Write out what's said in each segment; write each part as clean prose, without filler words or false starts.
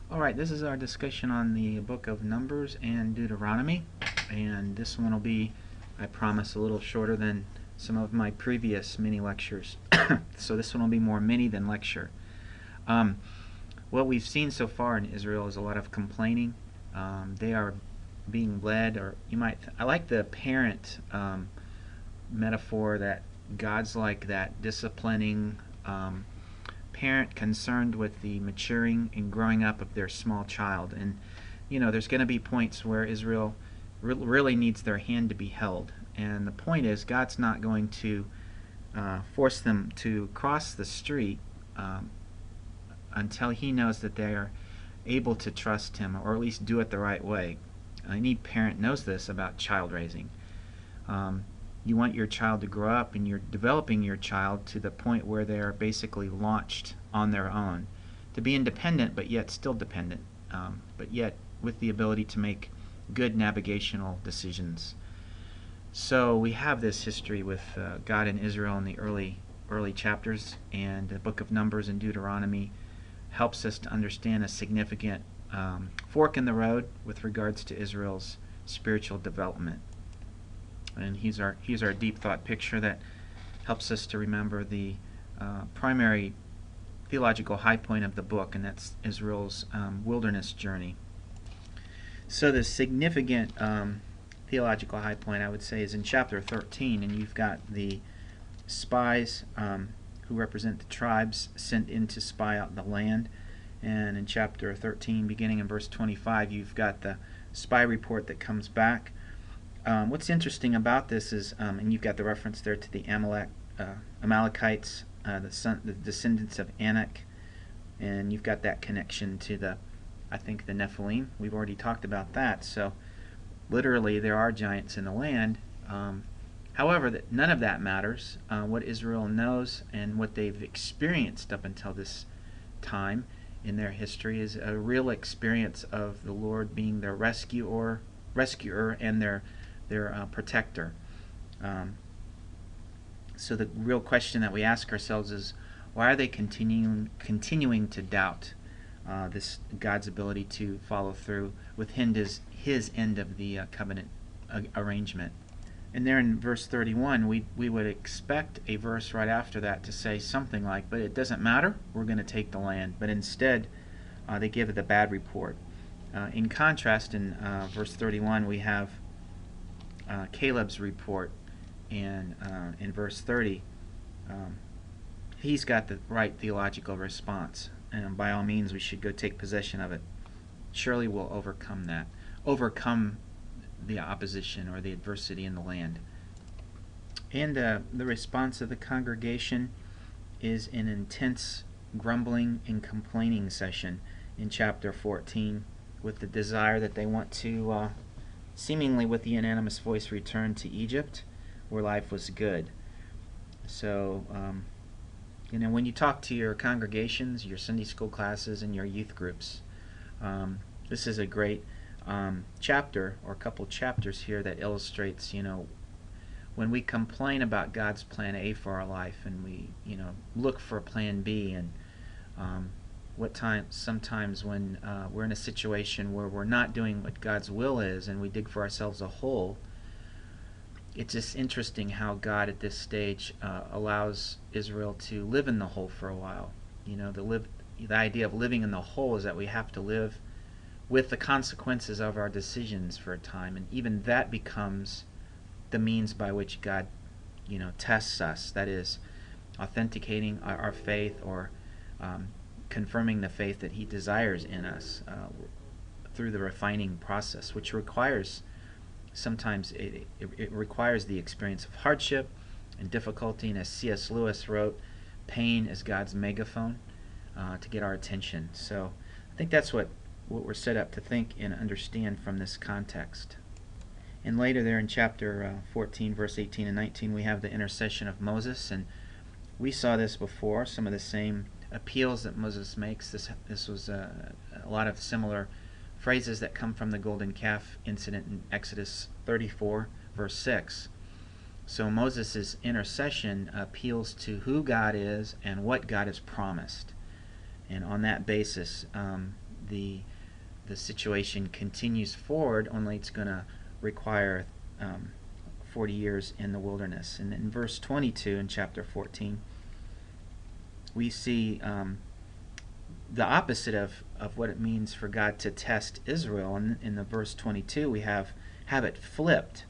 All right, this is our discussion on the book of Numbers and Deuteronomy, and this one will be, I promise, a little shorter than some of my previous mini lectures. So this one will be more mini than lecture. Um, what we've seen so far in Israel is a lot of complaining. They are being led, or I like the parent metaphor that God's like that disciplining parent concerned with the maturing and growing up of their small child. And there's going to be points where Israel really needs their hand to be held. And the point is, God's not going to force them to cross the street until He knows that they are able to trust Him, or at least do it the right way. Any parent knows this about child raising. You want your child to grow up, and you're developing your child to the point where they are basically launched on their own, to be independent but yet still dependent, but yet with the ability to make good navigational decisions. So we have this history with God and Israel in the early chapters, and the book of Numbers and Deuteronomy helps us to understand a significant fork in the road with regards to Israel's spiritual development. And here's our deep thought picture that helps us to remember the primary theological high point of the book, and that's Israel's wilderness journey. So the significant theological high point, I would say, is in chapter 13, and you've got the spies who represent the tribes sent in to spy out the land. And in chapter 13, beginning in verse 25, you've got the spy report that comes back. What's interesting about this is, and you've got the reference there to the Amalekites, the descendants of Anak, and you've got that connection to the Nephilim. We've already talked about that. So literally there are giants in the land. However, none of that matters. What Israel knows and what they've experienced up until this time in their history is a real experience of the Lord being their rescuer and their protector. So the real question that we ask ourselves is, why are they continuing to doubt this God's ability to follow through with his end of the covenant arrangement? And there in verse 31, we would expect a verse right after that to say something like, but it doesn't matter, we're going to take the land. But instead, they give the bad report. In contrast, in verse 31, we have Caleb's report, and in verse 30, he's got the right theological response, and by all means we should go take possession of it. Surely we'll overcome the opposition or the adversity in the land. And the response of the congregation is an intense grumbling and complaining session in chapter 14, with the desire that they want to seemingly with the unanimous voice return to Egypt, where life was good. So, when you talk to your congregations, your Sunday school classes, and your youth groups, this is a great chapter, or a couple chapters here, that illustrates, when we complain about God's plan A for our life, and we, look for plan B, and sometimes when we're in a situation where we're not doing what God's will is, and we dig for ourselves a hole, it's just interesting how God at this stage allows Israel to live in the hole for a while. The idea of living in the hole is that we have to live with the consequences of our decisions for a time, and even that becomes the means by which God, tests us. That is, authenticating our faith, or confirming the faith that He desires in us through the refining process, which requires sometimes it requires the experience of hardship and difficulty, and as C.S. Lewis wrote, pain is God's megaphone to get our attention. So I think that's what we're set up to think and understand from this context. And later there in chapter 14, verse 18 and 19, we have the intercession of Moses, and we saw this before, some of the same appeals that Moses makes. This was a lot of similar phrases that come from the golden calf incident in Exodus 34, verse 6. So Moses' intercession appeals to who God is and what God has promised. And on that basis, the situation continues forward, only it's going to require 40 years in the wilderness. And in verse 22 in chapter 14, we see the opposite of what it means for God to test Israel. And in the verse 22, we have it flipped.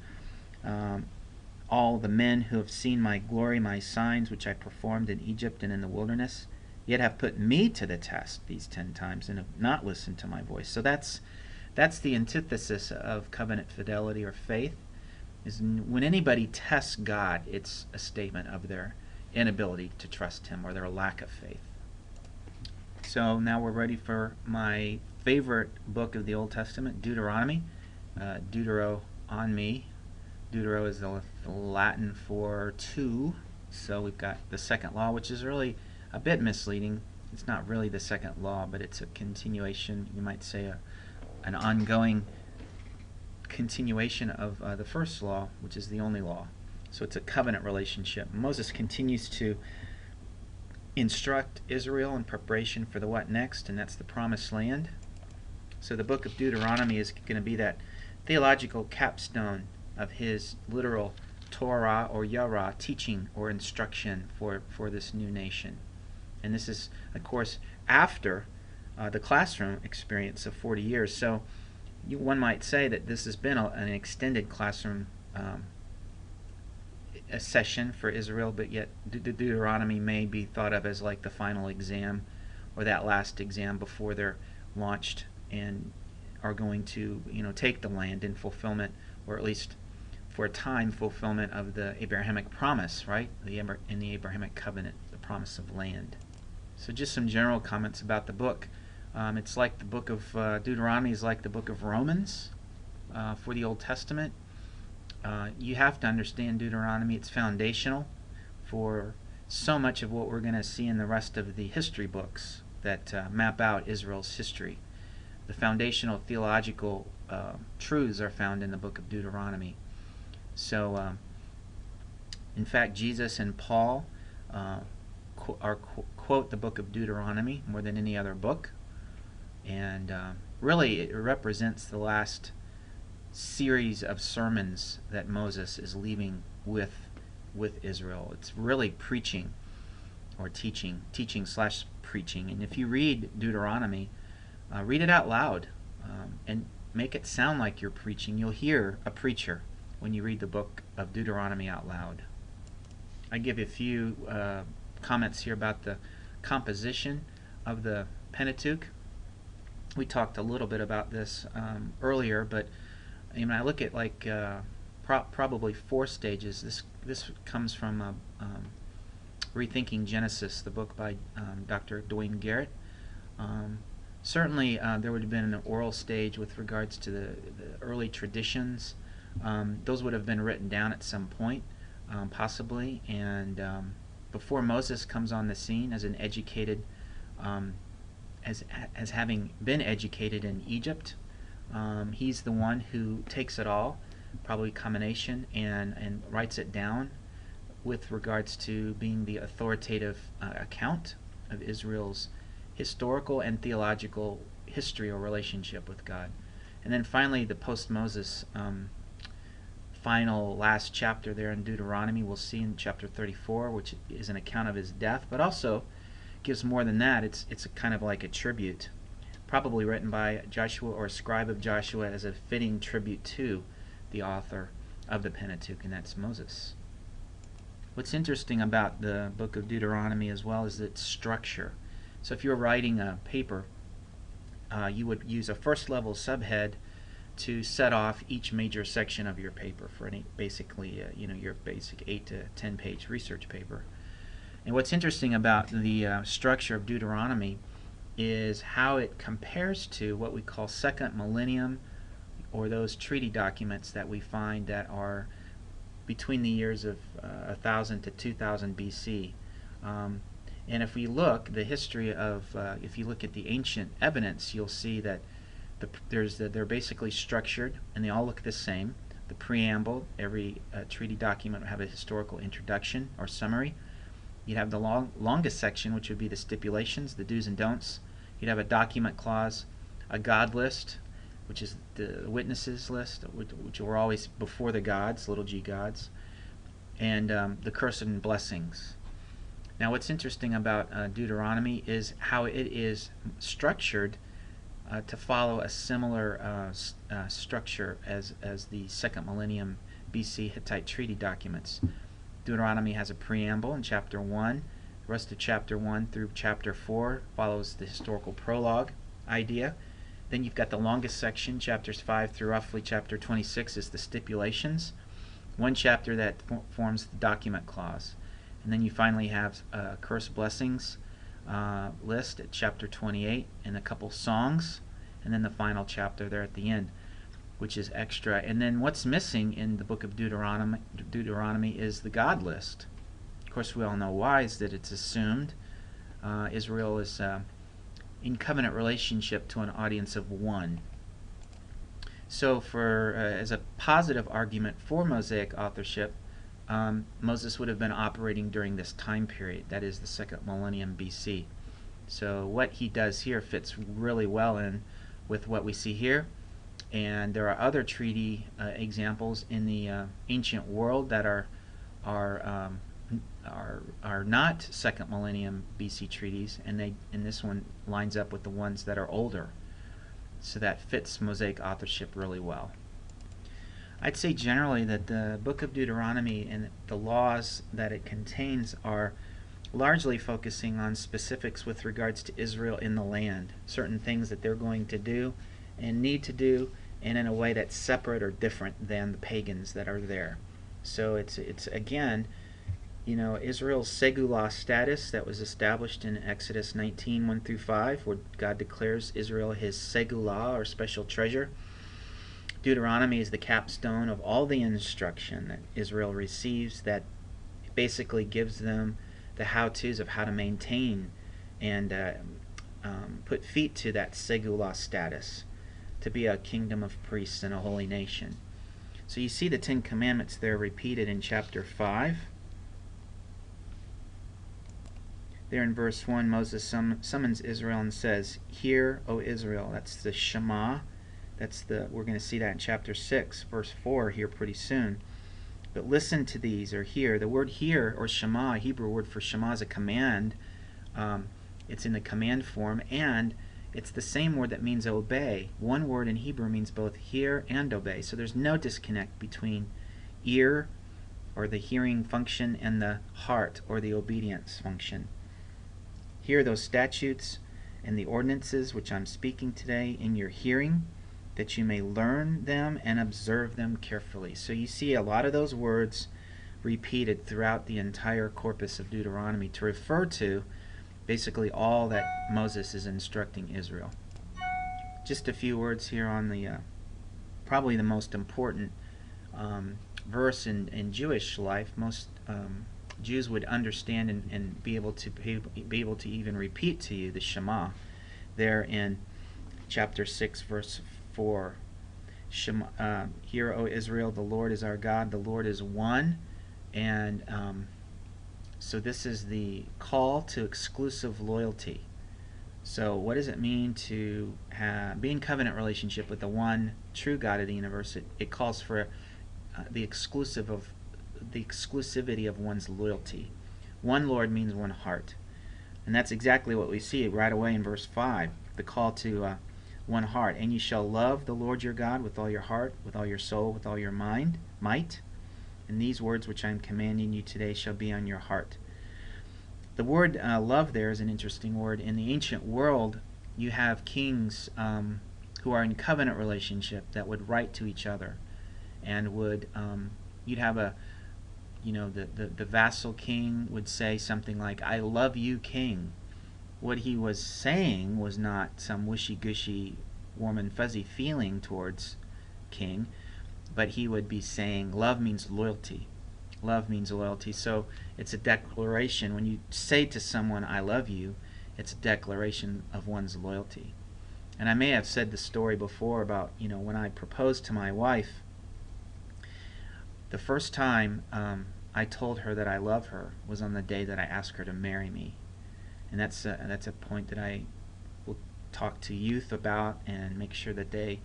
All the men who have seen my glory, my signs, which I performed in Egypt and in the wilderness, yet have put me to the test these 10 times and have not listened to my voice. So that's the antithesis of covenant fidelity or faith. Is when anybody tests God, it's a statement of their inability to trust Him or their lack of faith. So now we're ready for my favorite book of the Old Testament, Deuteronomy. Deutero on me. Deutero is the Latin for two. So we've got the second law, which is really a bit misleading. It's not really the second law, but it's a continuation, you might say an ongoing continuation of the first law, which is the only law. So it's a covenant relationship. Moses continues to instruct Israel in preparation for the what next, and that's the promised land. So the book of Deuteronomy is going to be that theological capstone of his literal Torah or Yara teaching or instruction for this new nation. And this is, of course, after the classroom experience of 40 years. So one might say that this has been an extended classroom a session for Israel, but yet Deuteronomy may be thought of as like the final exam or that last exam before they're launched and are going to take the land in fulfillment, or at least for a time fulfillment of the Abrahamic promise, right? In the Abrahamic covenant, the promise of land. So just some general comments about the book. It's like the book of Deuteronomy is like the book of Romans for the Old Testament. You have to understand Deuteronomy. It's foundational for so much of what we're going to see in the rest of the history books that map out Israel's history. The foundational theological truths are found in the book of Deuteronomy. So, in fact, Jesus and Paul quote the book of Deuteronomy more than any other book. And really, it represents the last series of sermons that Moses is leaving with Israel. It's really preaching or teaching / preaching. And if you read Deuteronomy, read it out loud and make it sound like you're preaching. You'll hear a preacher when you read the book of Deuteronomy out loud. I give you a few comments here about the composition of the Pentateuch. We talked a little bit about this earlier, but when I look at like probably 4 stages. This comes from Rethinking Genesis, the book by Dr. Dwayne Garrett. Certainly there would have been an oral stage with regards to the early traditions. Those would have been written down at some point, possibly, and before Moses comes on the scene as an educated, as having been educated in Egypt, he's the one who takes it all, probably combination, and writes it down with regards to being the authoritative account of Israel's historical and theological history or relationship with God. And then finally the post-Moses final last chapter there in Deuteronomy we'll see in chapter 34, which is an account of his death, but also gives more than that. It's a kind of like a tribute, probably written by Joshua or a scribe of Joshua as a fitting tribute to the author of the Pentateuch, and that's Moses. What's interesting about the book of Deuteronomy as well is its structure. So if you're writing a paper, you would use a first level subhead to set off each major section of your paper for any basically your basic 8 to 10 page research paper. And what's interesting about the structure of Deuteronomy is how it compares to what we call second millennium, or those treaty documents that we find that are between the years of 1000 to 2000 BC. And if we look, the history of, if you look at the ancient evidence, you'll see that they're basically structured and they all look the same. The preamble, every treaty document would have a historical introduction or summary. You'd have the longest section, which would be the stipulations, the do's and don'ts. You'd have a document clause, a God list, which is the witnesses list, which were always before the gods, little g gods, and the curse and blessings. Now, what's interesting about Deuteronomy is how it is structured to follow a similar structure as the second millennium BC Hittite treaty documents. Deuteronomy has a preamble in chapter 1. The rest of chapter 1 through chapter 4 follows the historical prologue idea. Then you've got the longest section, chapters 5 through roughly chapter 26, is the stipulations. One chapter that forms the document clause. And then you finally have a curse blessings list at chapter 28 and a couple songs. And then the final chapter there at the end, which is extra. And then what's missing in the book of Deuteronomy is the God list. Of course, we all know why, is that it's assumed Israel is in covenant relationship to an audience of one. So for as a positive argument for Mosaic authorship, Moses would have been operating during this time period, that is the second millennium BC. So what he does here fits really well in with what we see here. And there are other treaty examples in the ancient world that are not second millennium BC treaties, and this one lines up with the ones that are older. So that fits Mosaic authorship really well. I'd say generally that the book of Deuteronomy and the laws that it contains are largely focusing on specifics with regards to Israel in the land, certain things that they're going to do and need to do, and in a way that's separate or different than the pagans that are there. So it's again, Israel's Segulah status that was established in Exodus 19, 1 through 5, where God declares Israel his Segulah, or special treasure. Deuteronomy is the capstone of all the instruction that Israel receives that basically gives them the how-tos of how to maintain and put feet to that Segulah status, to be a kingdom of priests and a holy nation. So you see the Ten Commandments there repeated in chapter 5. There in verse 1, Moses summons Israel and says, "Hear, O Israel." That's the Shema. We're going to see that in chapter 6, verse 4 here pretty soon. But listen to these, or hear. The word hear, or Shema, a Hebrew word for Shema, is a command. It's in the command form, and it's the same word that means obey. One word in Hebrew means both hear and obey. So there's no disconnect between ear, or the hearing function, and the heart, or the obedience function. Hear those statutes and the ordinances which I'm speaking today in your hearing, that you may learn them and observe them carefully. So you see a lot of those words repeated throughout the entire corpus of Deuteronomy to refer to basically all that Moses is instructing Israel. Just a few words here on the probably the most important verse in Jewish life. Most Jews would understand and be able to even repeat to you the Shema there in chapter 6, verse 4. Hear, O Israel, the Lord is our God, the Lord is one. And so this is the call to exclusive loyalty. So what does it mean to be in covenant relationship with the one true God of the universe? It calls for the exclusivity of one's loyalty. One Lord means one heart. And that's exactly what we see right away in verse 5, the call to one heart. And you shall love the Lord your God with all your heart, with all your soul, with all your might. And these words which I am commanding you today shall be on your heart. The word love there is an interesting word. In the ancient world, you have kings who are in covenant relationship that would write to each other, and would you'd have the vassal king would say something like, "I love you, king." What he was saying was not some wishy-gushy, warm and fuzzy feeling towards king, but he would be saying love means loyalty. Love means loyalty. So it's a declaration. When you say to someone, "I love you," it's a declaration of one's loyalty. And I may have said the story before about, when I proposed to my wife, the first time I told her that I love her was on the day that I asked her to marry me. And that's a point that I will talk to youth about and make sure that they,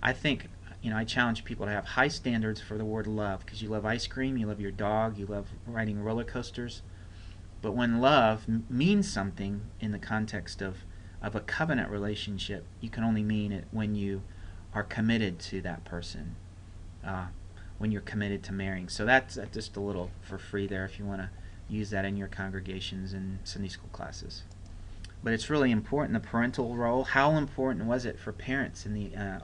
I think, I challenge people to have high standards for the word love, because you love ice cream, you love your dog, you love riding roller coasters. But when love means something in the context of a covenant relationship, you can only mean it when you are committed to that person, when you're committed to marrying. So that's just a little for free there if you want to use that in your congregations and Sunday school classes. But it's really important, the parental role. How important was it for parents in the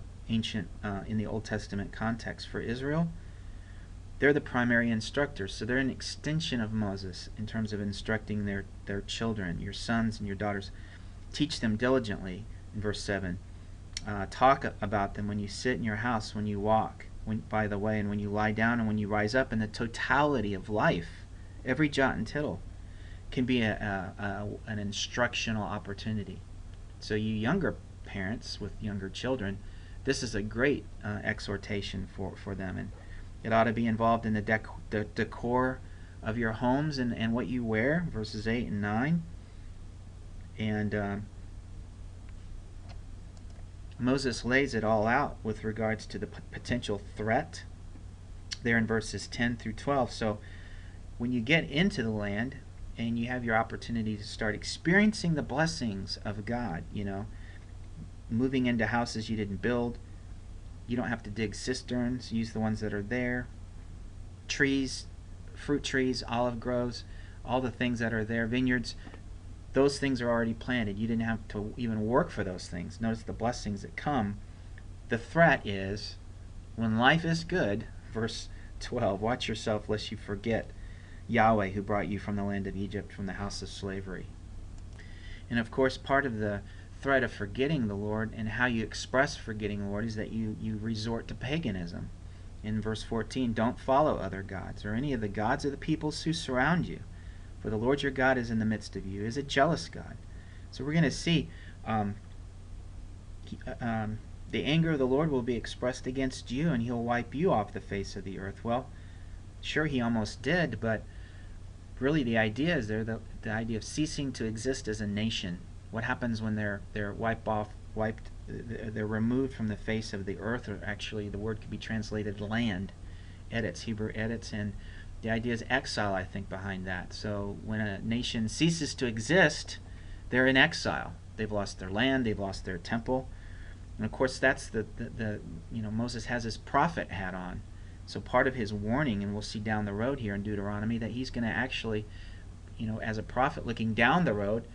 in the Old Testament context for Israel? They're the primary instructors, so they're an extension of Moses in terms of instructing their children, your sons and your daughters. Teach them diligently, in verse 7. Talk about them when you sit in your house, when you walk, by the way, and when you lie down and when you rise up. In the totality of life, every jot and tittle can be an instructional opportunity. So you younger parents with younger children, this is a great exhortation for them. And it ought to be involved in the decor of your homes and what you wear, verses 8 and 9. And Moses lays it all out with regards to the potential threat there in verses 10 through 12. So when you get into the land and you have your opportunity to start experiencing the blessings of God, moving into houses you didn't build, you don't have to dig cisterns, use the ones that are there. Trees, fruit trees, olive groves, all the things that are there, vineyards, those things are already planted. You didn't have to even work for those things. Notice the blessings that come. The threat is, when life is good, verse 12, watch yourself lest you forget Yahweh who brought you from the land of Egypt, from the house of slavery. And of course, part of the threat of forgetting the Lord and how you express forgetting the Lord is that you resort to paganism. In verse 14, don't follow other gods or any of the gods of the peoples who surround you, for the Lord your God is in the midst of you, is a jealous God. So we're going to see the anger of the Lord will be expressed against you, and he'll wipe you off the face of the earth. Well, sure, he almost did, but really the idea is there, the idea of ceasing to exist as a nation. What happens when they're they're removed from the face of the earth, or actually the word could be translated land, edits, Hebrew edits, and the idea is exile, I think, behind that. So when a nation ceases to exist, they're in exile. They've lost their land, they've lost their temple. And of course that's the Moses has his prophet hat on. So part of his warning, and we'll see down the road here in Deuteronomy, that he's going to actually, as a prophet looking down the road,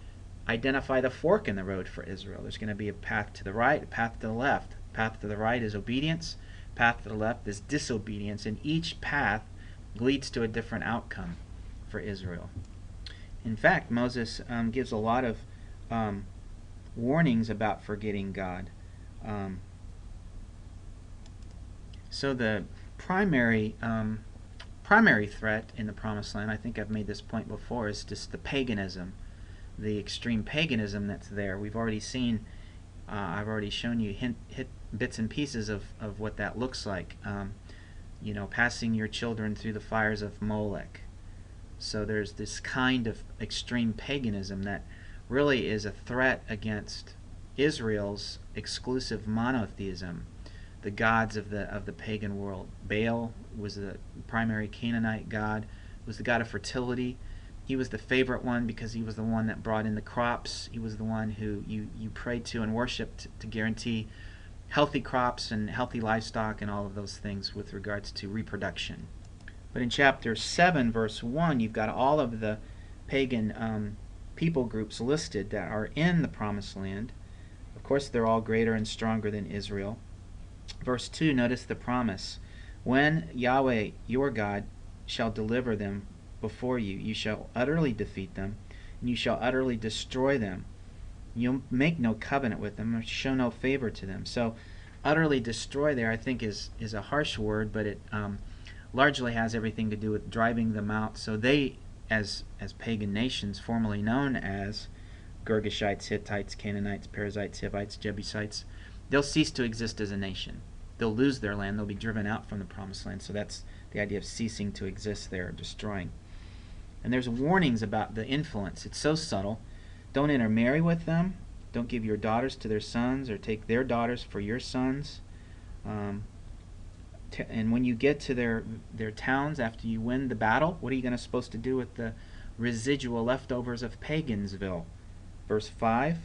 identify the fork in the road for Israel. There's going to be a path to the right, a path to the left. The path to the right is obedience, path to the left is disobedience, and each path leads to a different outcome for Israel. In fact, Moses gives a lot of warnings about forgetting God. So the primary threat in the Promised Land, I think I've made this point before, is just the paganism, the extreme paganism that's there. We've already seen, I've already shown you hit bits and pieces of what that looks like. Passing your children through the fires of Molech. So there's this kind of extreme paganism that really is a threat against Israel's exclusive monotheism, the gods of the pagan world. Baal was the primary Canaanite god, was the god of fertility. He was the favorite one because he was the one that brought in the crops. He was the one who you prayed to and worshipped to guarantee healthy crops and healthy livestock and all of those things with regards to reproduction. But in chapter 7, verse 1, you've got all of the pagan people groups listed that are in the Promised Land. Of course, they're all greater and stronger than Israel. Verse 2, notice the promise. When Yahweh, your God, shall deliver them before you, you shall utterly defeat them, and you shall utterly destroy them. You'll make no covenant with them, or show no favor to them. So, utterly destroy there, I think, is a harsh word, but it largely has everything to do with driving them out. So they, as pagan nations, formerly known as Girgashites, Hittites, Canaanites, Perizzites, Hivites, Jebusites, they'll cease to exist as a nation. They'll lose their land. They'll be driven out from the Promised Land. So that's the idea of ceasing to exist there, destroying. And there's warnings about the influence. It's so subtle. Don't intermarry with them. Don't give your daughters to their sons, or take their daughters for your sons. And when you get to their towns after you win the battle, what are you supposed to do with the residual leftovers of Pagansville? Verse 5,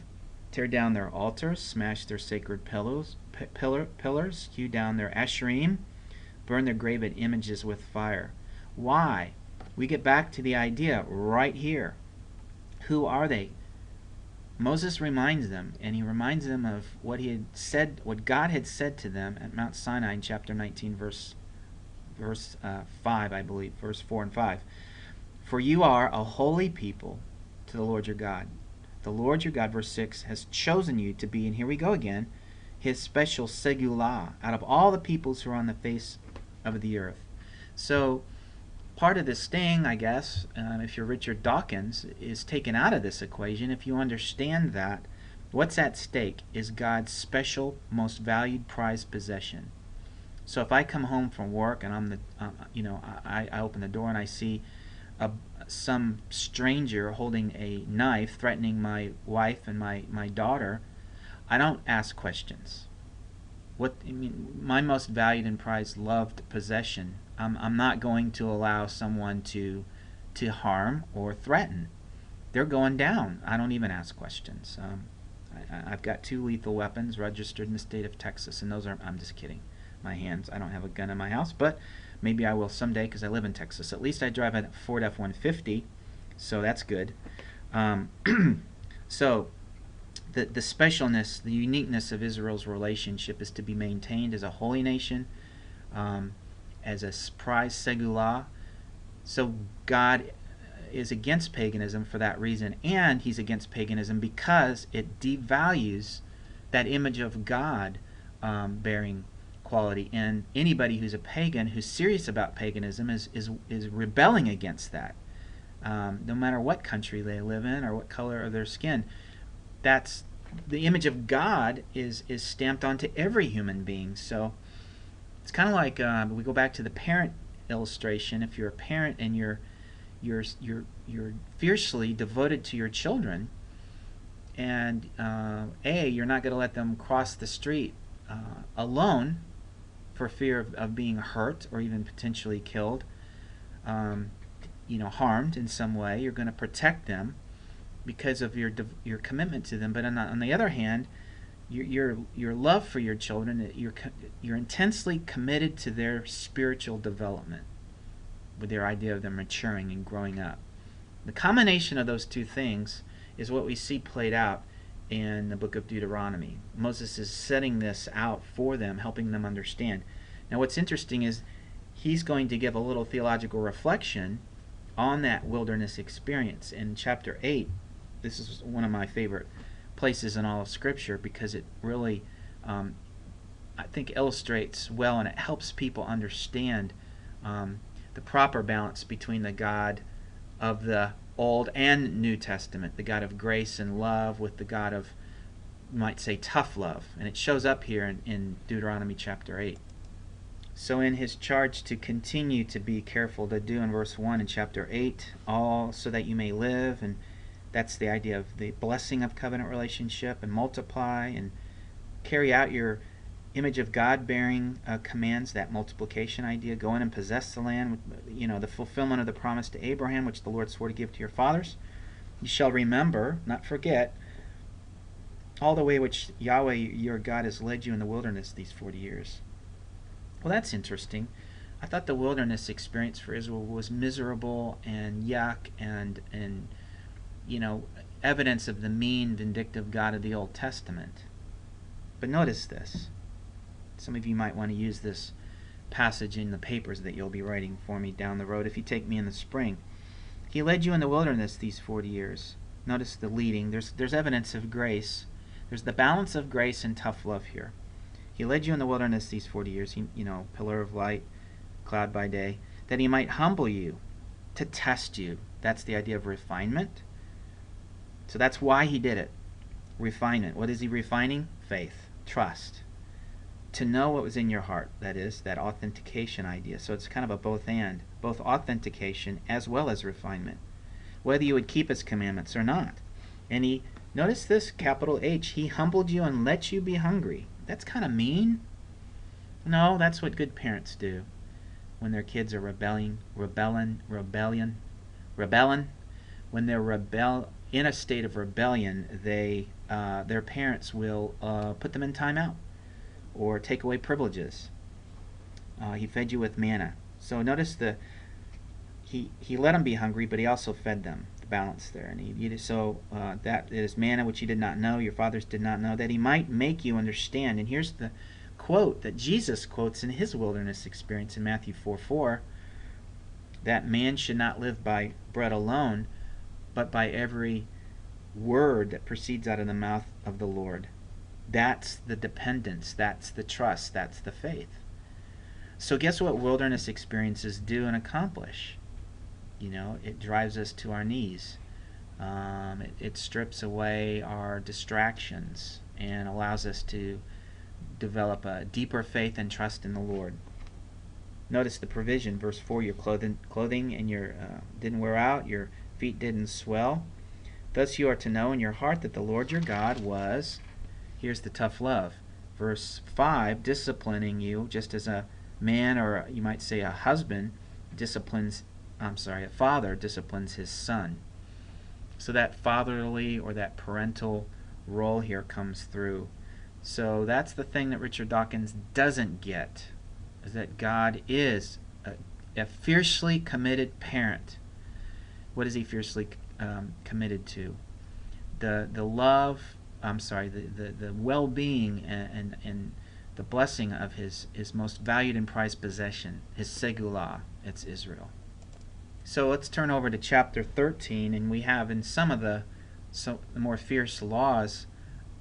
tear down their altars, smash their sacred pillars, hew down their asherim, burn their graven images with fire. Why? We get back to the idea right here. Who are they? Moses reminds them, and he reminds them of what he had said, what God had said to them at Mount Sinai in chapter 19, verse 5, I believe, verse 4 and 5. For you are a holy people to the Lord your God. The Lord your God, verse 6, has chosen you to be, and here we go again, his special segulah out of all the peoples who are on the face of the earth. So part of this sting, I guess, if you're Richard Dawkins, is taken out of this equation if you understand that what's at stake is God's special, most valued, prized possession. So if I come home from work and I'm I open the door and I see some stranger holding a knife threatening my wife and my daughter, I don't ask questions. My most valued and prized, loved possession, I'm not going to allow someone to harm or threaten. They're going down. I don't even ask questions. I've got 2 lethal weapons registered in the state of Texas, and those are, I'm just kidding, my hands. I don't have a gun in my house, but maybe I will someday because I live in Texas. At least I drive a Ford F-150, so that's good. So the specialness, the uniqueness of Israel's relationship is to be maintained as a holy nation, as a prized segulah. So God is against paganism for that reason, and he's against paganism because it devalues that image of God bearing quality. And anybody who's a pagan, who's serious about paganism, is rebelling against that. No matter what country they live in or what color of their skin, that's the image of God is stamped onto every human being. So it's kind of like we go back to the parent illustration. If you're a parent and you're fiercely devoted to your children, and you're not going to let them cross the street alone for fear of being hurt or even potentially killed, harmed in some way. You're going to protect them because of your commitment to them. But on the other hand, your love for your children, you're intensely committed to their spiritual development, with their idea of them maturing and growing up. The combination of those two things is what we see played out in the book of Deuteronomy. Moses is setting this out for them, helping them understand. Now what's interesting is he's going to give a little theological reflection on that wilderness experience. In chapter 8, this is one of my favorite places in all of Scripture because it really, I think, illustrates well, and it helps people understand the proper balance between the God of the Old and New Testament, the God of grace and love with the God of, you might say, tough love. And it shows up here in Deuteronomy chapter 8. So in his charge to continue to be careful to do in verse 1 in chapter 8, all so that you may live, and that's the idea of the blessing of covenant relationship, and multiply and carry out your image of God bearing commands, that multiplication idea. Go in and possess the land, the fulfillment of the promise to Abraham, which the Lord swore to give to your fathers. You shall remember, not forget, all the way which Yahweh your God has led you in the wilderness these 40 years. Well, that's interesting. I thought the wilderness experience for Israel was miserable and yuck and evidence of the mean, vindictive God of the Old Testament. But notice this. Some of you might want to use this passage in the papers that you'll be writing for me down the road if you take me in the spring. He led you in the wilderness these 40 years. Notice the leading. There's evidence of grace. There's the balance of grace and tough love here. He led you in the wilderness these 40 years, pillar of light, cloud by day, that he might humble you, to test you. That's the idea of refinement. So that's why he did it. Refinement. What is he refining? Faith, trust. To know what was in your heart, that is, that authentication idea. So it's kind of a both and, both authentication as well as refinement. Whether you would keep his commandments or not. And he Notice this, capital H. He humbled you and let you be hungry. That's kind of mean. No, that's what good parents do when their kids are rebelling. When they're in a state of rebellion, their parents will put them in timeout or take away privileges. He fed you with manna. So notice he let them be hungry, but he also fed them. The balance there, and that it is manna which you did not know, your fathers did not know, that he might make you understand. And here's the quote that Jesus quotes in his wilderness experience in Matthew 4:4, that man should not live by bread alone, but by every word that proceeds out of the mouth of the Lord. That's the dependence, that's the trust, that's the faith. So guess what wilderness experiences do and accomplish? It drives us to our knees. It strips away our distractions and allows us to develop a deeper faith and trust in the Lord. Notice the provision, verse 4, your clothing and your didn't wear out, your feet didn't swell. Thus you are to know in your heart that the Lord your God was, here's the tough love, verse 5, disciplining you just as a man, or you might say a husband, a father disciplines his son. So that fatherly or that parental role here comes through. So that's the thing that Richard Dawkins doesn't get, is that God is a fiercely committed parent. What is he fiercely committed to? The love, the well-being and the blessing of his most valued and prized possession, his segulah, it's Israel. So let's turn over to chapter 13, and we have in some of the more fierce laws,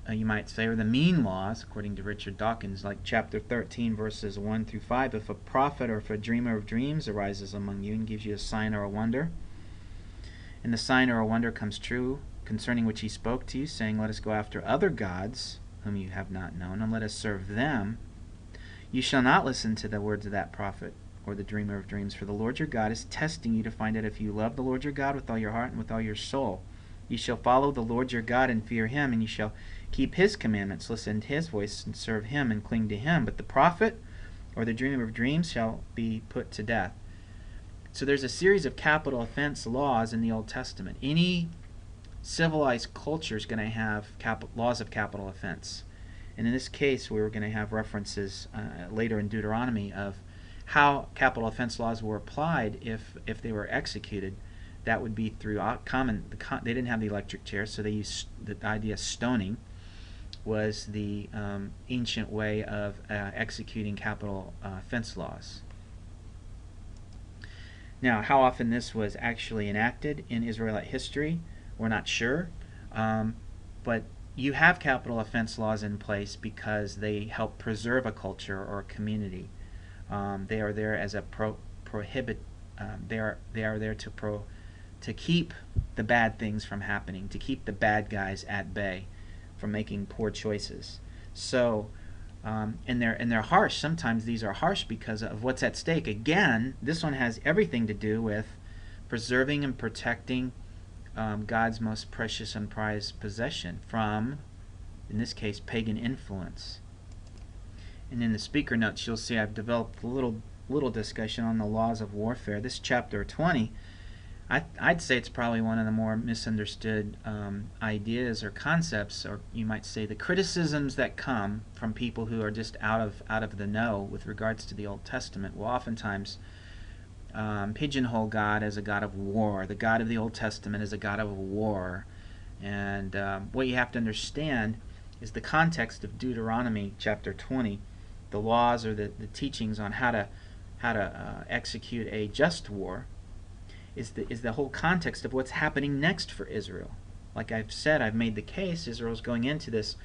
you might say, or the mean laws, according to Richard Dawkins, like chapter 13, verses 1 through 5. If a prophet or if a dreamer of dreams arises among you and gives you a sign or a wonder, and the sign or a wonder comes true, concerning which he spoke to you, saying, let us go after other gods, whom you have not known, and let us serve them, you shall not listen to the words of that prophet or the dreamer of dreams, for the Lord your God is testing you to find out if you love the Lord your God with all your heart and with all your soul. You shall follow the Lord your God and fear him, and you shall keep his commandments, listen to his voice, and serve him and cling to him. But the prophet or the dreamer of dreams shall be put to death. So there's a series of capital offense laws in the Old Testament. Any civilized culture is going to have laws of capital offense. And in this case, we're going to have references later in Deuteronomy of how capital offense laws were applied if they were executed. That would be through they didn't have the electric chair, so they used the idea of stoning was the ancient way of executing capital offense laws. Now, how often this was actually enacted in Israelite history, we're not sure, but you have capital offense laws in place because they help preserve a culture or a community. They are there as a prohibit. They are there to keep the bad things from happening, to keep the bad guys at bay from making poor choices. So, and they're harsh. Sometimes these are harsh because of what's at stake. Again, this one has everything to do with preserving and protecting God's most precious and prized possession from, in this case, pagan influence. And in the speaker notes, you'll see I've developed a little discussion on the laws of warfare. This chapter 20, I'd say it's probably one of the more misunderstood ideas or concepts, or you might say the criticisms that come from people who are just out of the know with regards to the Old Testament will oftentimes pigeonhole God as a God of war. The God of the Old Testament is a God of war. And what you have to understand is the context of Deuteronomy chapter 20, the laws or the teachings on how to execute a just war, is the whole context of what's happening next for Israel. Like I've said, I've made the case Israel's going into this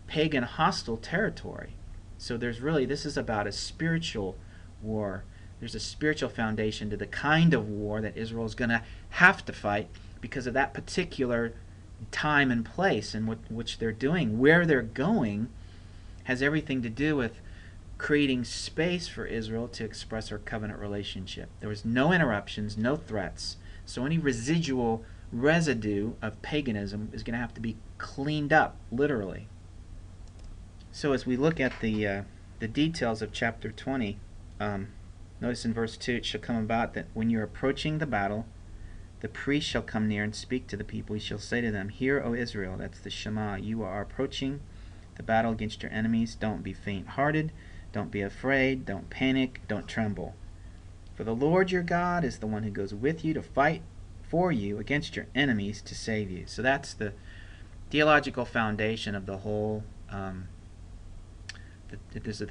pagan hostile territory. So this is about a spiritual war. There's a spiritual foundation to the kind of war that Israel is going to have to fight because of that particular time and place in which they're doing. Where they're going has everything to do with creating space for Israel to express her covenant relationship. There was no interruptions, no threats. So any residual residue of paganism is going to have to be cleaned up, literally. So as we look at the details of chapter 20, notice in verse 2, it shall come about that when you're approaching the battle, the priest shall come near and speak to the people. He shall say to them, Hear, O Israel, that's the Shema, you are approaching the battle against your enemies. Don't be faint-hearted, don't be afraid, don't panic, don't tremble. For the Lord your God is the one who goes with you to fight for you against your enemies to save you. So that's the theological foundation of the whole. This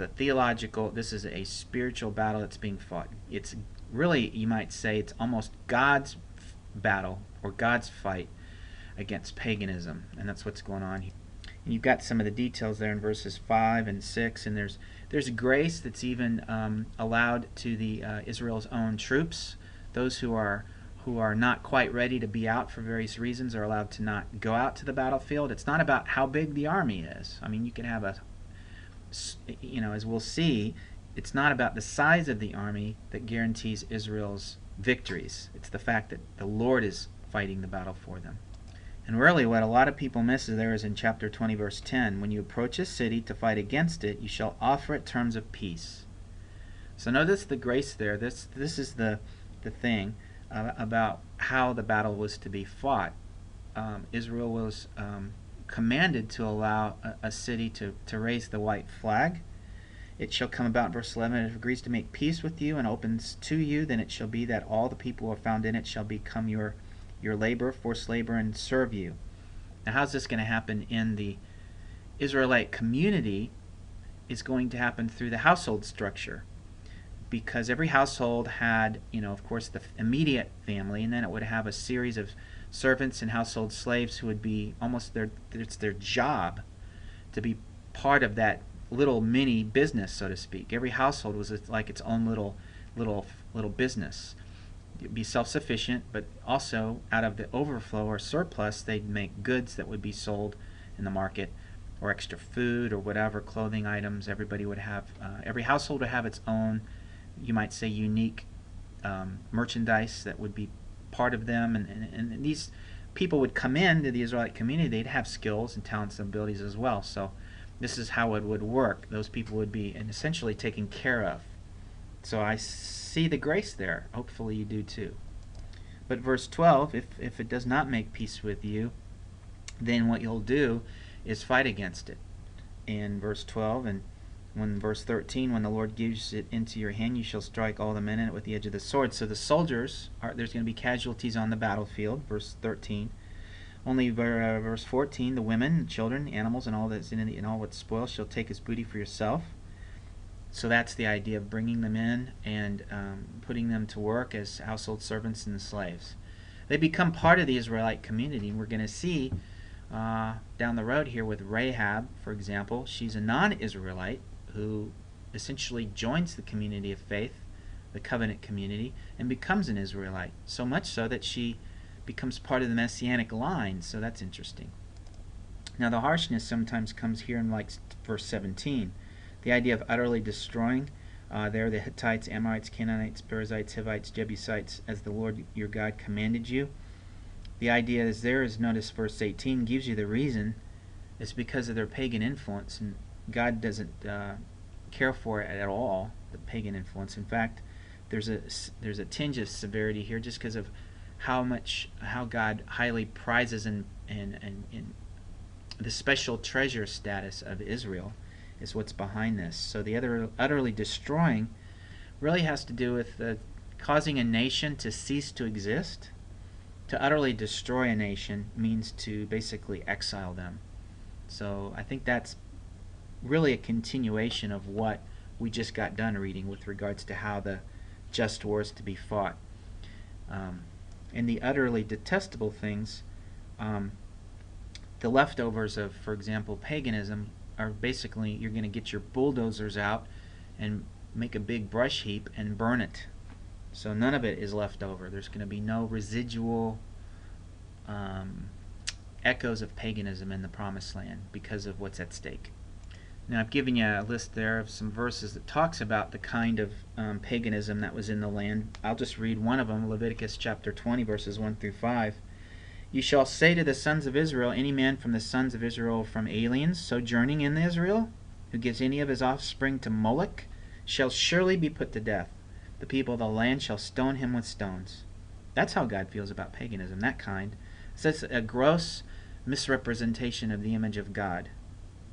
is a spiritual battle that's being fought. It's really, you might say, it's almost God's battle or God's fight against paganism, and that's what's going on here. And you've got some of the details there in verses 5 and 6, and there's grace that's even allowed to the Israel's own troops. Those who are not quite ready to be out for various reasons are allowed to not go out to the battlefield. It's not about how big the army is. I mean, you can have as we'll see, it's not about the size of the army that guarantees Israel's victories. It's the fact that the Lord is fighting the battle for them. And really what a lot of people miss there is in chapter 20 verse 10, when you approach a city to fight against it, you shall offer it terms of peace. So notice the grace there. This is the thing about how the battle was to be fought. Israel was commanded to allow a city to raise the white flag. It shall come about, verse 11, if it agrees to make peace with you and opens to you, then it shall be that all the people who are found in it shall become your labor, forced labor, and serve you. Now how's this going to happen in the Israelite community? Is going to happen through the household structure, because every household had, of course, the immediate family, and then it would have a series of servants and household slaves who would be almost it's their job to be part of that little mini business, so to speak. Every household was like its own little business. It'd be self-sufficient, but also out of the overflow or surplus, they'd make goods that would be sold in the market, or extra food or whatever, clothing items. Everybody would have, every household would have its own, you might say, unique merchandise that would be part of them, and these people would come into the Israelite community. They'd have skills and talents and abilities as well. So this is how it would work. Those people would be essentially taken care of. So I see the grace there. Hopefully you do too. But verse 12, if it does not make peace with you, then what you'll do is fight against it. In verse 12, and verse 13, when the Lord gives it into your hand, you shall strike all the men in it with the edge of the sword. So the soldiers, there's going to be casualties on the battlefield, verse 13. Only verse 14, the women, children, animals, and all that's in it, and all what's spoiled shall take as booty for yourself. So that's the idea of bringing them in and putting them to work as household servants and slaves. They become part of the Israelite community, and we're going to see down the road here with Rahab, for example. She's a non-Israelite who essentially joins the community of faith, the covenant community, and becomes an Israelite. So much so that she becomes part of the Messianic line. So that's interesting. Now the harshness sometimes comes here in verse 17. The idea of utterly destroying there the Hittites, Amorites, Canaanites, Perizzites, Hivites, Jebusites, as the Lord your God commanded you. The idea is there is, notice verse 18 gives you the reason. It's because of their pagan influence, and God doesn't care for it at all, the pagan influence. In fact, there's a tinge of severity here just because of how God highly prizes and the special treasure status of Israel is what's behind this. So the utterly destroying really has to do with causing a nation to cease to exist. To utterly destroy a nation means to basically exile them. So I think that's really a continuation of what we just got done reading with regards to how the just war is to be fought. And the utterly detestable things, the leftovers of, for example, paganism, are basically you're going to get your bulldozers out and make a big brush heap and burn it. So none of it is left over. There's going to be no residual echoes of paganism in the Promised Land because of what's at stake. Now I've given you a list there of some verses that talks about the kind of paganism that was in the land. I'll just read one of them, Leviticus chapter 20, verses 1 through 5. You shall say to the sons of Israel, any man from the sons of Israel from aliens sojourning in Israel, who gives any of his offspring to Moloch, shall surely be put to death. The people of the land shall stone him with stones. That's how God feels about paganism, that kind. So it's a gross misrepresentation of the image of God.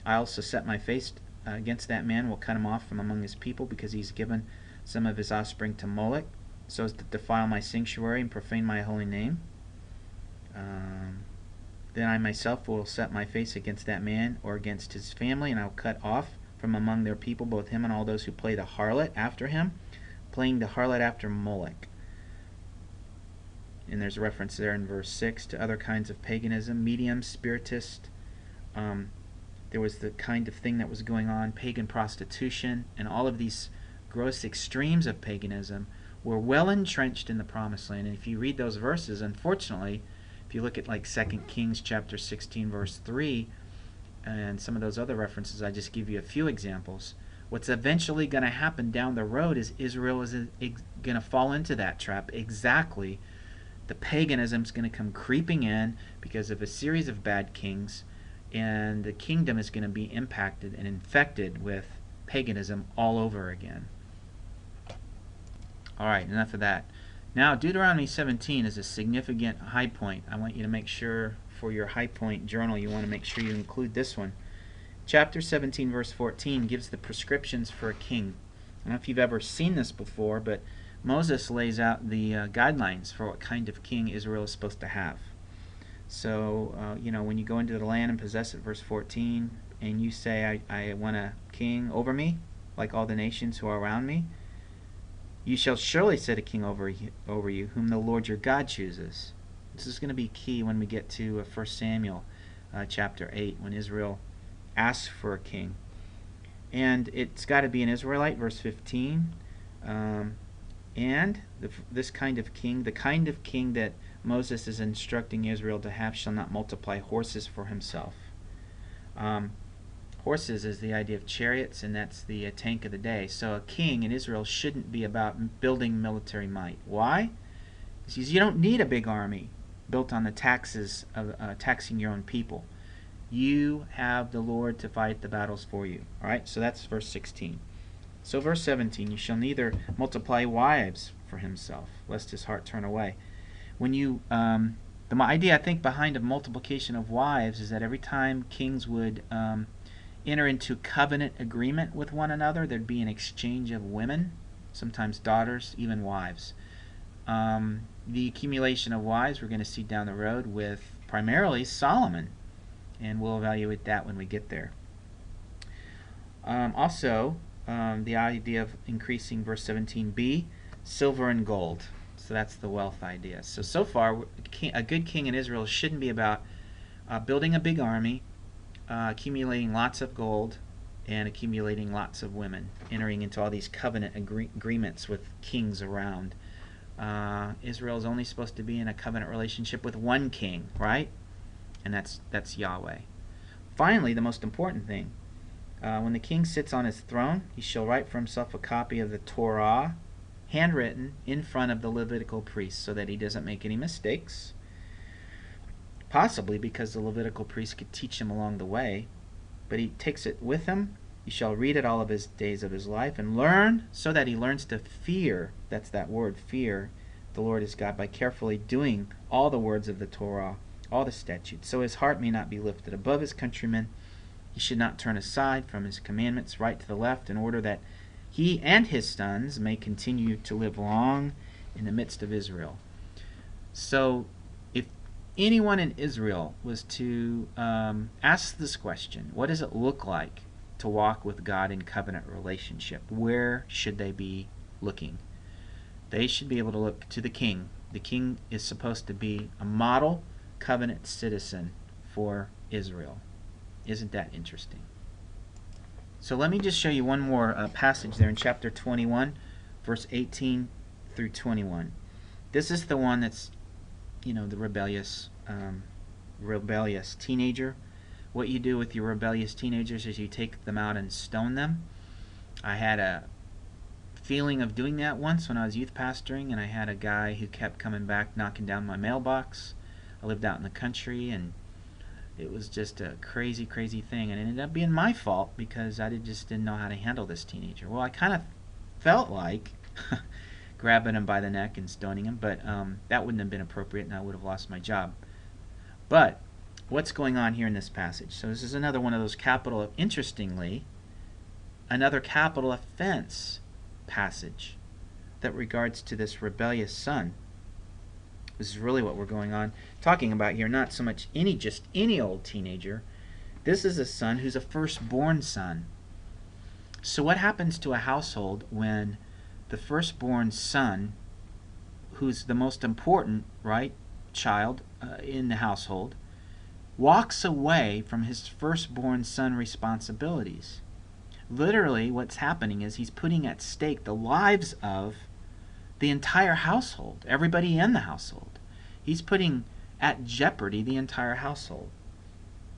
I also set my face against that man, will cut him off from among his people, because he's given some of his offspring to Moloch, so as to defile my sanctuary and profane my holy name. Then I myself will set my face against that man or against his family, and I will cut off from among their people both him and all those who play the harlot after him, playing the harlot after Moloch. And there's a reference there in verse 6 to other kinds of paganism, medium, spiritist. There was the kind of thing that was going on, pagan prostitution, and all of these gross extremes of paganism were well entrenched in the Promised Land. And if you read those verses, unfortunately, if you look at like 2 Kings chapter 16 verse 3 and some of those other references, I just give you a few examples. What's eventually going to happen down the road is Israel is going to fall into that trap. Exactly. The paganism is going to come creeping in because of a series of bad kings, and the kingdom is going to be impacted and infected with paganism all over again. Alright, enough of that. Now, Deuteronomy 17 is a significant high point. I want you to make sure for your high point journal, you want to make sure you include this one. Chapter 17, verse 14 gives the prescriptions for a king. I don't know if you've ever seen this before, but Moses lays out the guidelines for what kind of king Israel is supposed to have. So, when you go into the land and possess it, verse 14, and you say, I want a king over me, like all the nations who are around me, you shall surely set a king over you, whom the Lord your God chooses. This is going to be key when we get to 1 Samuel chapter 8, when Israel asks for a king. And it's got to be an Israelite, verse 15. This kind of king, the kind of king that Moses is instructing Israel to have, shall not multiply horses for himself. Horses is the idea of chariots, and that's the tank of the day. So a king in Israel shouldn't be about building military might. Why? Because you don't need a big army built on the taxes of taxing your own people. You have the Lord to fight the battles for you. Alright, so that's verse 16. So verse 17, you shall neither multiply wives for himself, lest his heart turn away. When you, the idea I think behind a multiplication of wives is that every time kings would enter into covenant agreement with one another, there'd be an exchange of women, sometimes daughters, even wives. The accumulation of wives we're going to see down the road with primarily Solomon, and we'll evaluate that when we get there. The idea of increasing, verse 17b, silver and gold. So that's the wealth idea. So far, a good king in Israel shouldn't be about building a big army, accumulating lots of gold, and accumulating lots of women, entering into all these covenant agreements with kings around. Israel is only supposed to be in a covenant relationship with one king, right? And that's Yahweh. Finally, the most important thing, when the king sits on his throne, he shall write for himself a copy of the Torah, handwritten in front of the Levitical priests, so that he doesn't make any mistakes. Possibly because the Levitical priest could teach him along the way, but he takes it with him. He shall read it all of his days of his life and learn, so that he learns to fear, that's that word, fear, the Lord his God, by carefully doing all the words of the Torah, all the statutes, so his heart may not be lifted above his countrymen. He should not turn aside from his commandments right to the left, in order that he and his sons may continue to live long in the midst of Israel. So if anyone in Israel was to ask this question, what does it look like to walk with God in covenant relationship? Where should they be looking? They should be able to look to the king. The king is supposed to be a model covenant citizen for Israel. Isn't that interesting? So let me just show you one more passage there in chapter 21, verse 18 through 21. This is the one that's, the rebellious teenager. What you do with your rebellious teenagers is you take them out and stone them. I had a feeling of doing that once when I was youth pastoring, and I had a guy who kept coming back knocking down my mailbox. I lived out in the country, and it was just a crazy, crazy thing. And it ended up being my fault because I just didn't know how to handle this teenager. Well, I kind of felt like grabbing him by the neck and stoning him, but that wouldn't have been appropriate, and I would have lost my job. But what's going on here in this passage? So this is another one of those interestingly, another capital offense passage that regards to this rebellious son. This is really what we're talking about here. Not so much just any old teenager. This is a son who's a firstborn son. So what happens to a household when the firstborn son, who's the most important, right, child in the household, walks away from his firstborn son responsibilities? Literally, what's happening is he's putting at stake the lives of the entire household, everybody in the household. He's putting at jeopardy the entire household.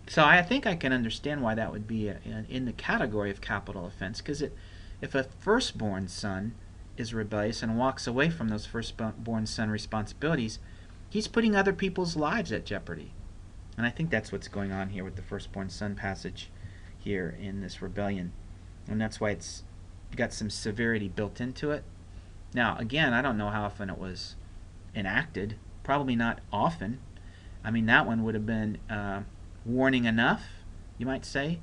So I think I can understand why that would be in the category of capital offense, because if a firstborn son is rebellious and walks away from those firstborn son responsibilities, he's putting other people's lives at jeopardy. And I think that's what's going on here with the firstborn son passage here in this rebellion. And that's why it's got some severity built into it. Now, again, I don't know how often it was enacted. Probably not often. I mean, that one would have been warning enough, you might say,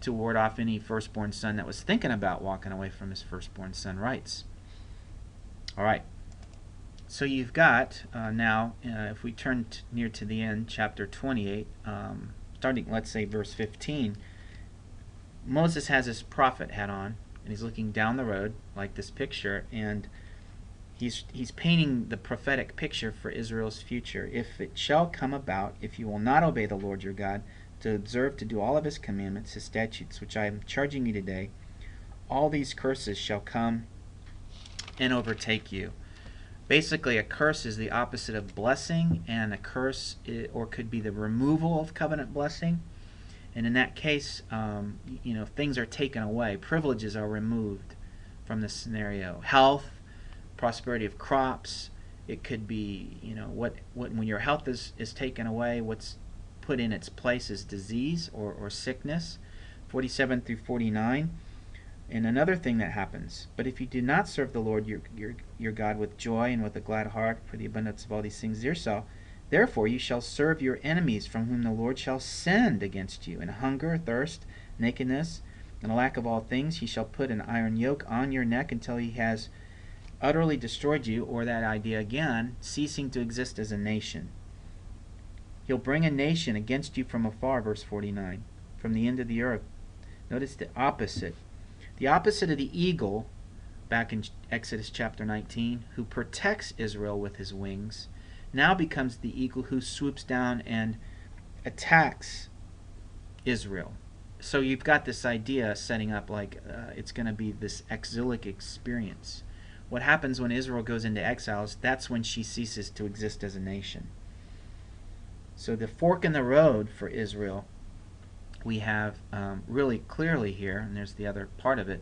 to ward off any firstborn son that was thinking about walking away from his firstborn son rights. All right. So you've got now, if we turn near to the end, chapter 28, starting, let's say, verse 15, Moses has his prophet hat on, and he's looking down the road, like this picture, and he's painting the prophetic picture for Israel's future. If it shall come about, if you will not obey the Lord your God, to observe to do all of his commandments, his statutes, which I am charging you today, all these curses shall come and overtake you. Basically, a curse is the opposite of blessing, and a curse or could be the removal of covenant blessing. And in that case, things are taken away. Privileges are removed from the scenario. Health, prosperity of crops. It could be, when your health is taken away, what's put in its place is disease or sickness. 47 through 49. And another thing that happens, but if you do not serve the Lord your God with joy and with a glad heart for the abundance of all these things yourself, therefore you shall serve your enemies, from whom the Lord shall send against you, in hunger, thirst, nakedness, and a lack of all things. He shall put an iron yoke on your neck until he has utterly destroyed you, or that idea again, ceasing to exist as a nation. He'll bring a nation against you from afar, verse 49, from the end of the earth. Notice the opposite. The opposite of the eagle, back in Exodus chapter 19, who protects Israel with his wings, now becomes the eagle who swoops down and attacks Israel. So you've got this idea setting up like it's going to be this exilic experience. What happens when Israel goes into exiles, that's when she ceases to exist as a nation. So the fork in the road for Israel, we have really clearly here, and there's the other part of it,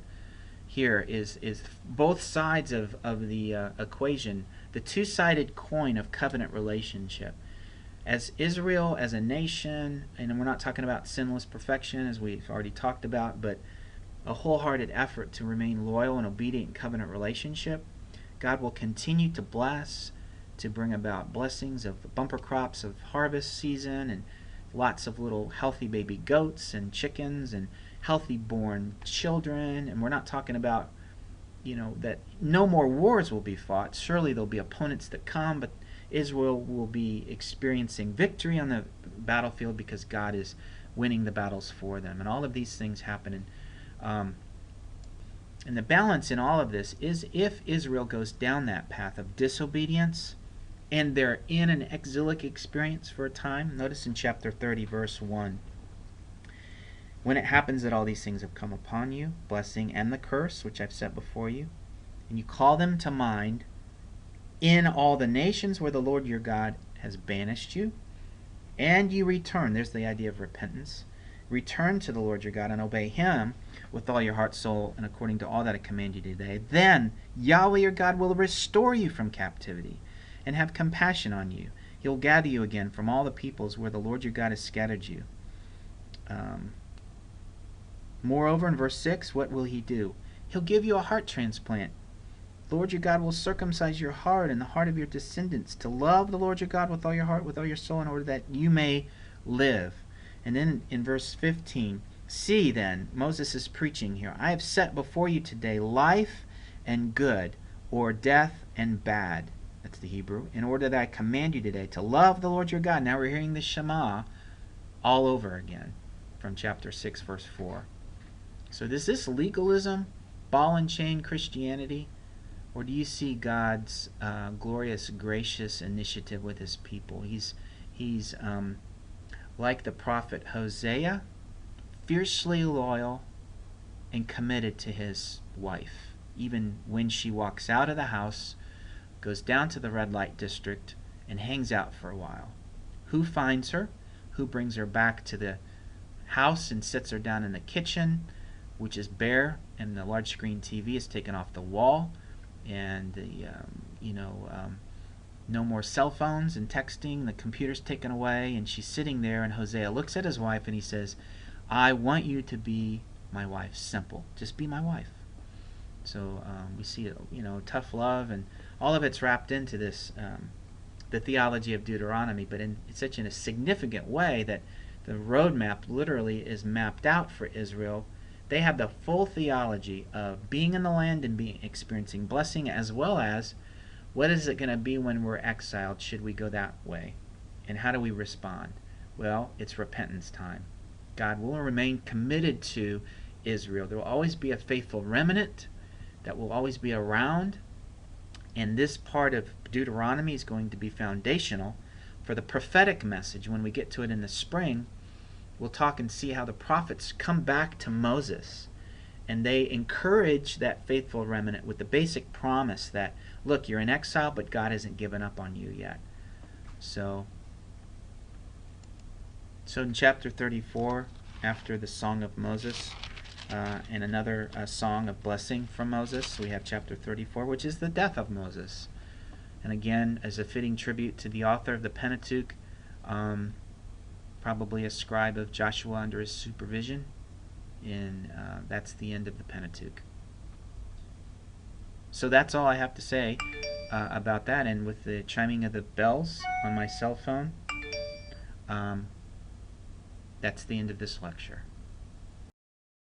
here is both sides of the equation, the two-sided coin of covenant relationship. As Israel, as a nation, and we're not talking about sinless perfection, as we've already talked about, but a wholehearted effort to remain loyal and obedient in covenant relationship, God will continue to bless, to bring about blessings of bumper crops of harvest season, and lots of little healthy baby goats and chickens and healthy born children. And we're not talking about, that no more wars will be fought. Surely there'll be opponents that come, but Israel will be experiencing victory on the battlefield because God is winning the battles for them. And all of these things happen. And the balance in all of this is, if Israel goes down that path of disobedience and they're in an exilic experience for a time, notice in chapter 30, verse 1, when it happens that all these things have come upon you, blessing and the curse, which I've set before you, and you call them to mind in all the nations where the Lord your God has banished you, and you return, there's the idea of repentance, return to the Lord your God and obey him with all your heart, soul, and according to all that I command you today, then Yahweh your God will restore you from captivity and have compassion on you. He'll gather you again from all the peoples where the Lord your God has scattered you. Moreover, in verse 6, what will he do? He'll give you a heart transplant. The Lord your God will circumcise your heart and the heart of your descendants to love the Lord your God with all your heart, with all your soul, in order that you may live. And then in verse 15, see then, Moses is preaching here, I have set before you today life and good, or death and bad. That's the Hebrew. In order that I command you today to love the Lord your God. Now we're hearing the Shema all over again from chapter 6, verse 4. So is this legalism, ball and chain Christianity? Or do you see God's glorious, gracious initiative with his people? He's like the prophet Hosea, fiercely loyal and committed to his wife. Even when she walks out of the house, goes down to the red light district, and hangs out for a while. Who finds her? Who brings her back to the house and sits her down in the kitchen, which is bare, and the large screen TV is taken off the wall, and the no more cell phones and texting, the computer's taken away, and she's sitting there, and Hosea looks at his wife and he says, I want you to be my wife. Simple. Just be my wife. So we see tough love, and all of it's wrapped into this the theology of Deuteronomy, but in such a significant way that the roadmap literally is mapped out for Israel. They have the full theology of being in the land and experiencing blessing, as well as what is it going to be when we're exiled, should we go that way, and how do we respond? Well, it's repentance time. God will remain committed to Israel. There will always be a faithful remnant that will always be around, and this part of Deuteronomy is going to be foundational for the prophetic message. When we get to it in the spring, we'll talk and see how the prophets come back to Moses, and they encourage that faithful remnant with the basic promise that, look, you're in exile, but God hasn't given up on you yet. So in chapter 34, after the Song of Moses, and another song of blessing from Moses, we have chapter 34, which is the death of Moses. And again, as a fitting tribute to the author of the Pentateuch, probably a scribe of Joshua under his supervision, and that's the end of the Pentateuch. So that's all I have to say about that. And with the chiming of the bells on my cell phone, that's the end of this lecture.